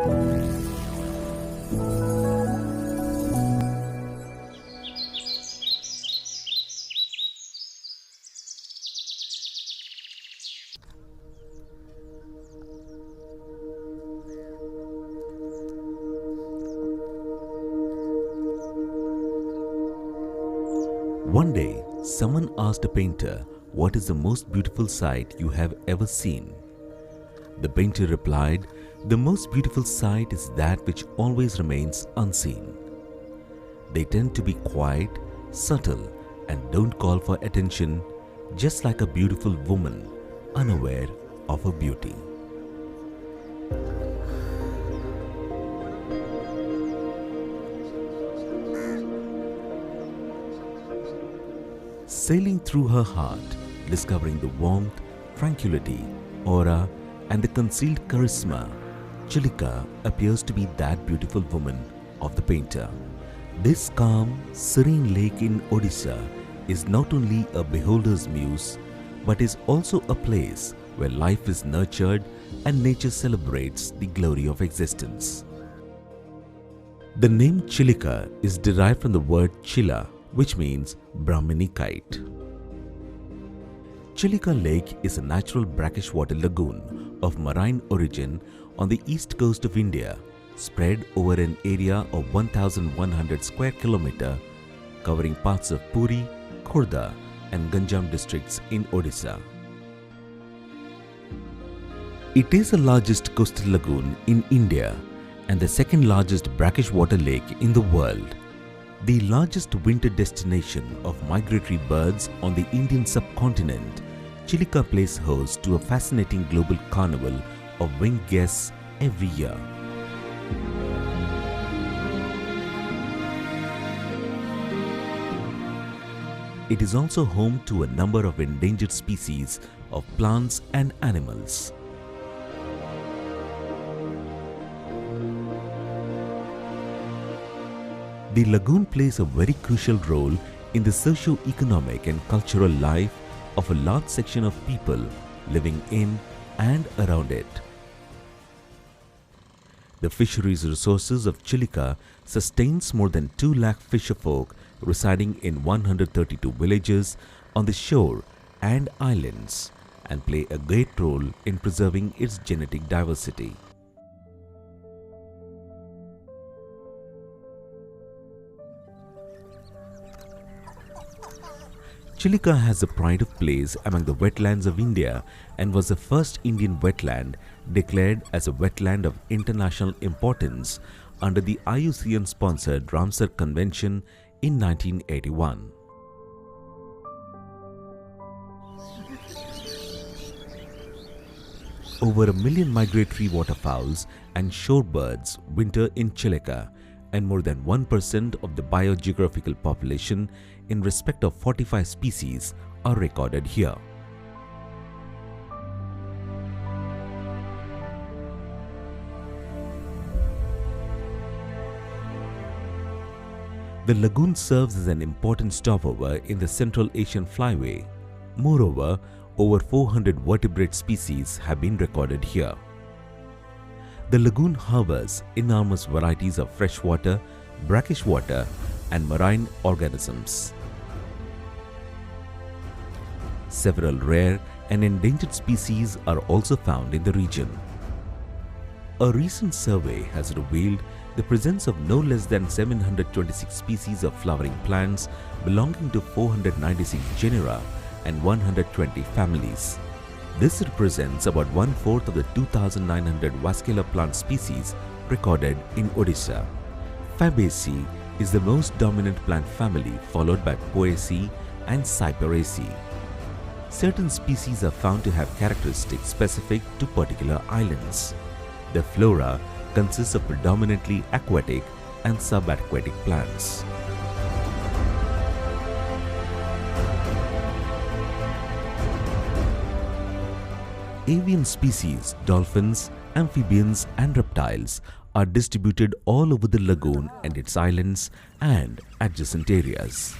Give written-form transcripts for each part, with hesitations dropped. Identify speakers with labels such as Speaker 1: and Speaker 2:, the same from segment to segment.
Speaker 1: One day, someone asked a painter, "What is the most beautiful sight you have ever seen?" The painter replied, "The most beautiful sight is that which always remains unseen." They tend to be quiet, subtle, and don't call for attention, just like a beautiful woman, unaware of her beauty. Sailing through her heart, discovering the warmth, tranquility, aura, and the concealed charisma, Chilika appears to be that beautiful woman of the painter. This calm, serene lake in Odisha is not only a beholder's muse, but is also a place where life is nurtured and nature celebrates the glory of existence. The name Chilika is derived from the word Chila, which means Brahmini kite. Chilika Lake is a natural brackish water lagoon of marine origin on the east coast of India, spread over an area of 1,100 square kilometer, covering parts of Puri, Khurda and Ganjam districts in Odisha. It is the largest coastal lagoon in India and the second largest brackish water lake in the world. The largest winter destination of migratory birds on the Indian subcontinent, Chilika plays host to a fascinating global carnival of winged guests every year. It is also home to a number of endangered species of plants and animals. The lagoon plays a very crucial role in the socio-economic and cultural life of a large section of people living in and around it. The fisheries resources of Chilika sustains more than 2 lakh fisherfolk residing in 132 villages on the shore and islands and play a great role in preserving its genetic diversity. Chilika has a pride of place among the wetlands of India and was the first Indian wetland declared as a wetland of international importance under the IUCN-sponsored Ramsar Convention in 1981. Over 1 million migratory waterfowls and shorebirds winter in Chilika, and more than 1% of the biogeographical population in respect of 45 species are recorded here. The lagoon serves as an important stopover in the Central Asian flyway. Moreover, over 400 vertebrate species have been recorded here. The lagoon harbors enormous varieties of freshwater, brackish water, and marine organisms. Several rare and endangered species are also found in the region. A recent survey has revealed the presence of no less than 726 species of flowering plants belonging to 496 genera and 120 families. This represents about 1/4 of the 2,900 vascular plant species recorded in Odisha. Fabaceae is the most dominant plant family, followed by Poaceae and Cyperaceae. Certain species are found to have characteristics specific to particular islands. The flora consists of predominantly aquatic and subaquatic plants. Avian species, dolphins, amphibians and reptiles are distributed all over the lagoon and its islands and adjacent areas.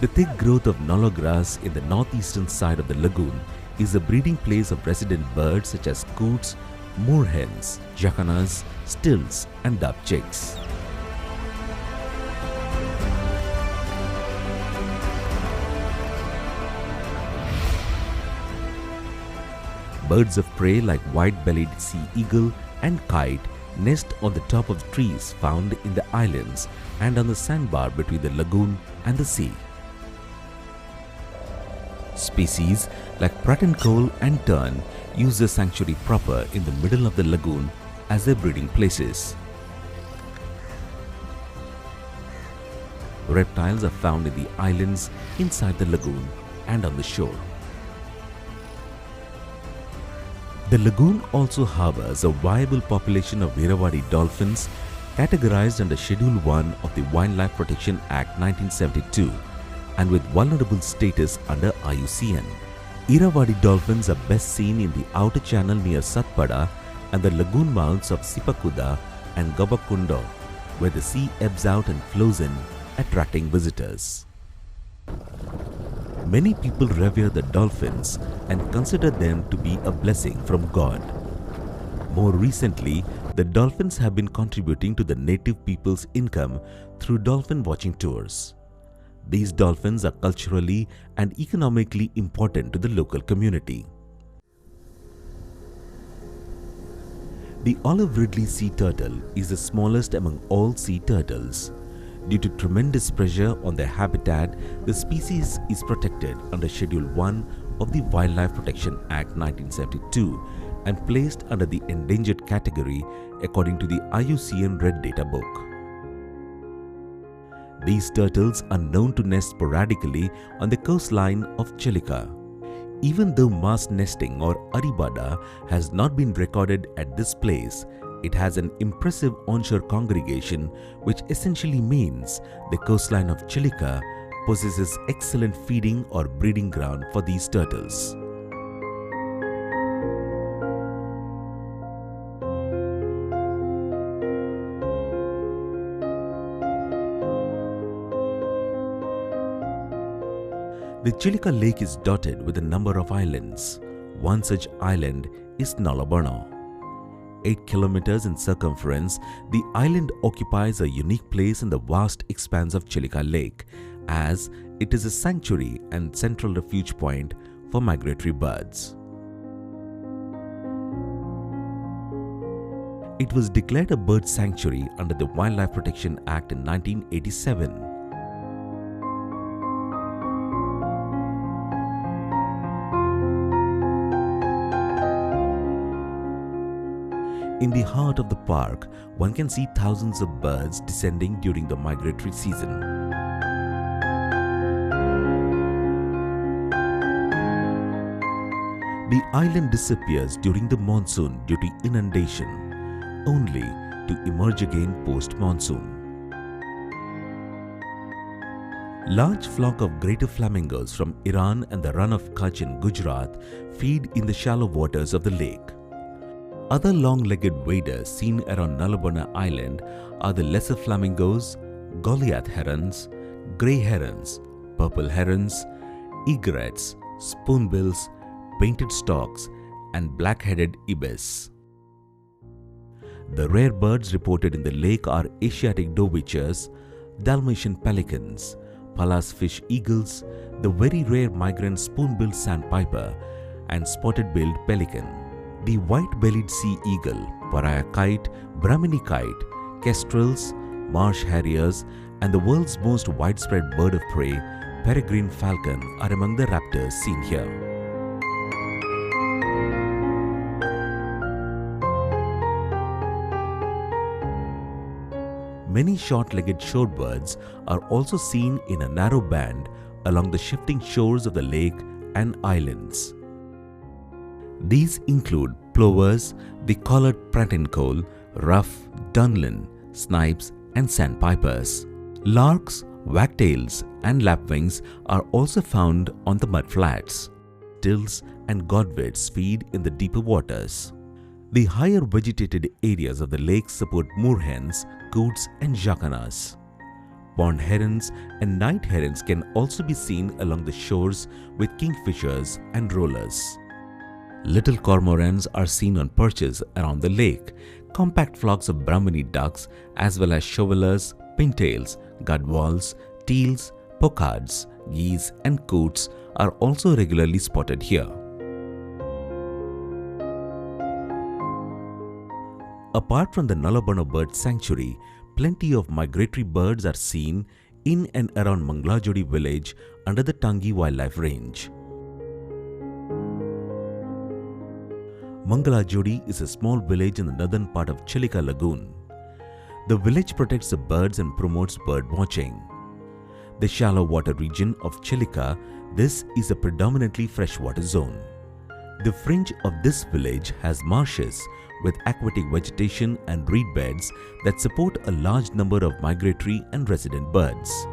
Speaker 1: The thick growth of nullah grass in the northeastern side of the lagoon is the breeding place of resident birds such as coots, moorhens, jacanas, stills and dove chicks. Birds of prey like white-bellied sea eagle and kite nest on the top of the trees found in the islands and on the sandbar between the lagoon and the sea. Species like Pratincole and Tern use the sanctuary proper in the middle of the lagoon as their breeding places. Reptiles are found in the islands, inside the lagoon and on the shore. The lagoon also harbors a viable population of Irrawaddy dolphins categorized under Schedule 1 of the Wildlife Protection Act 1972 and with vulnerable status under IUCN. Irrawaddy dolphins are best seen in the outer channel near Satpada and the lagoon mouths of Sipakuda and Gabakundo, where the sea ebbs out and flows in, attracting visitors. Many people revere the dolphins and consider them to be a blessing from God. More recently, the dolphins have been contributing to the native people's income through dolphin watching tours. These dolphins are culturally and economically important to the local community. The olive ridley sea turtle is the smallest among all sea turtles. Due to tremendous pressure on their habitat, the species is protected under Schedule 1 of the Wildlife Protection Act 1972 and placed under the endangered category according to the IUCN Red Data Book. These turtles are known to nest sporadically on the coastline of Chilika. Even though mass nesting or aribada has not been recorded at this place, it has an impressive onshore congregation, which essentially means the coastline of Chilika possesses excellent feeding or breeding ground for these turtles. The Chilika Lake is dotted with a number of islands. One such island is Nalabarno. 8 kilometers in circumference, the island occupies a unique place in the vast expanse of Chilika Lake, as it is a sanctuary and central refuge point for migratory birds. It was declared a bird sanctuary under the Wildlife Protection Act in 1987. In the heart of the park, one can see thousands of birds descending during the migratory season. The island disappears during the monsoon due to inundation, only to emerge again post-monsoon. Large flock of greater flamingos from Iran and the Run of Kutch in Gujarat feed in the shallow waters of the lake. Other long-legged waders seen around Nalabarna Island are the lesser flamingos, Goliath herons, grey herons, purple herons, egrets, spoonbills, painted storks, and black-headed ibis. The rare birds reported in the lake are Asiatic dovewitchers, Dalmatian pelicans, Pallas fish eagles, the very rare migrant spoon-billed sandpiper, and spotted-billed pelican. The white-bellied sea eagle, pariah kite, Brahmini kite, kestrels, marsh harriers, and the world's most widespread bird of prey, peregrine falcon, are among the raptors seen here. Many short-legged shorebirds are also seen in a narrow band along the shifting shores of the lake and islands. These include plovers, the collared pratincole, ruff, dunlin, snipes, and sandpipers. Larks, wagtails, and lapwings are also found on the mudflats. Trills and godwits feed in the deeper waters. The higher vegetated areas of the lake support moorhens, coots, and jacanas. Pond herons and night herons can also be seen along the shores with kingfishers and rollers. Little cormorants are seen on perches around the lake. Compact flocks of Brahmini ducks as well as shovelers, pintails, Godwits, teals, pocards, geese and coots are also regularly spotted here. Apart from the Nalabana Bird Sanctuary, plenty of migratory birds are seen in and around Mangalajodi village under the Tangi Wildlife Range. Mangalajodi is a small village in the northern part of Chilika Lagoon. The village protects the birds and promotes bird watching. The shallow water region of Chilika, this is a predominantly freshwater zone. The fringe of this village has marshes with aquatic vegetation and reed beds that support a large number of migratory and resident birds.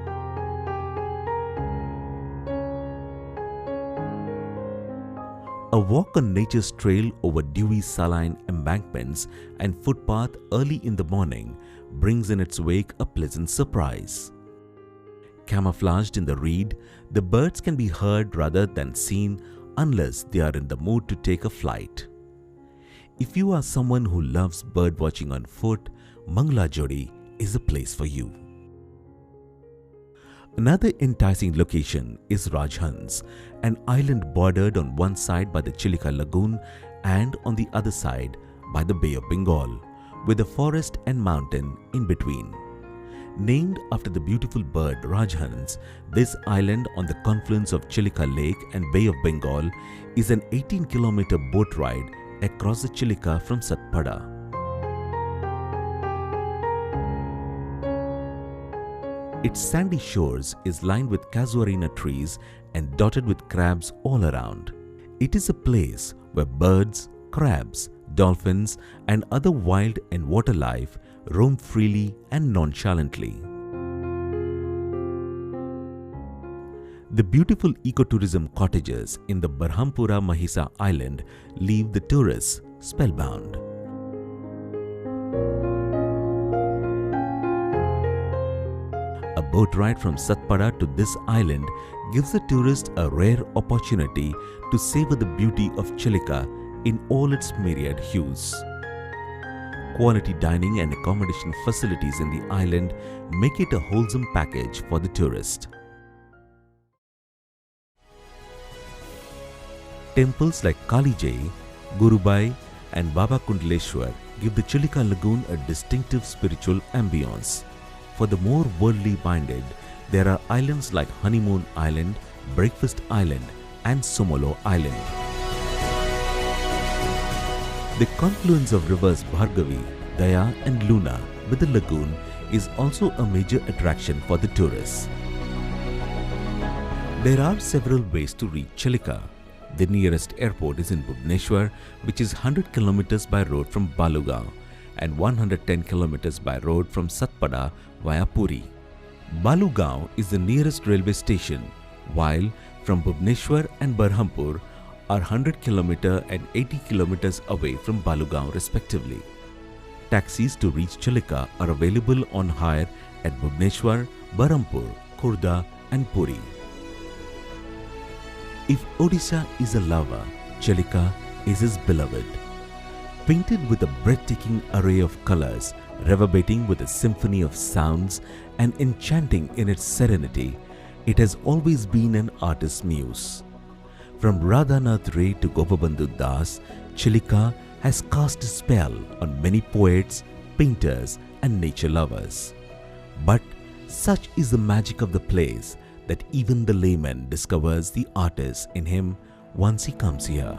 Speaker 1: A walk on nature's trail over dewy saline embankments and footpath early in the morning brings in its wake a pleasant surprise. Camouflaged in the reed, the birds can be heard rather than seen unless they are in the mood to take a flight. If you are someone who loves bird watching on foot, Mangalajodi is a place for you. Another enticing location is Rajhans, an island bordered on one side by the Chilika Lagoon and on the other side by the Bay of Bengal, with a forest and mountain in between. Named after the beautiful bird Rajhans, this island on the confluence of Chilika Lake and Bay of Bengal is an 18-kilometer boat ride across the Chilika from Satpada. Its sandy shores is lined with casuarina trees and dotted with crabs all around. It is a place where birds, crabs, dolphins and other wild and water life roam freely and nonchalantly. The beautiful ecotourism cottages in the Berhampura Mahisa Island leave the tourists spellbound. A boat ride from Satpada to this island gives the tourist a rare opportunity to savor the beauty of Chilika in all its myriad hues. Quality dining and accommodation facilities in the island make it a wholesome package for the tourist. Temples like Kalijai, Gurubai and Baba Kundleshwar give the Chilika Lagoon a distinctive spiritual ambience. For the more worldly minded, there are islands like Honeymoon Island, Breakfast Island and Somolo Island. The confluence of rivers Bhargavi, Daya and Luna with the lagoon is also a major attraction for the tourists. There are several ways to reach Chilika. The nearest airport is in Bhubaneswar, which is 100 km by road from Balugaon and 110 km by road from Satpada via Puri. Balugaon is the nearest railway station, while from Bhubaneswar and Berhampura are 100 km and 80 km away from Balugaon respectively. Taxis to reach Chilika are available on hire at Bhubaneswar, Berhampura, Khurda and Puri. If Odisha is a lover, Chilika is his beloved. Painted with a breathtaking array of colors, reverberating with a symphony of sounds and enchanting in its serenity, it has always been an artist's muse. From Radhanath Ray to Gopabandhu Das, Chilika has cast a spell on many poets, painters and nature lovers. But such is the magic of the place that even the layman discovers the artist in him once he comes here.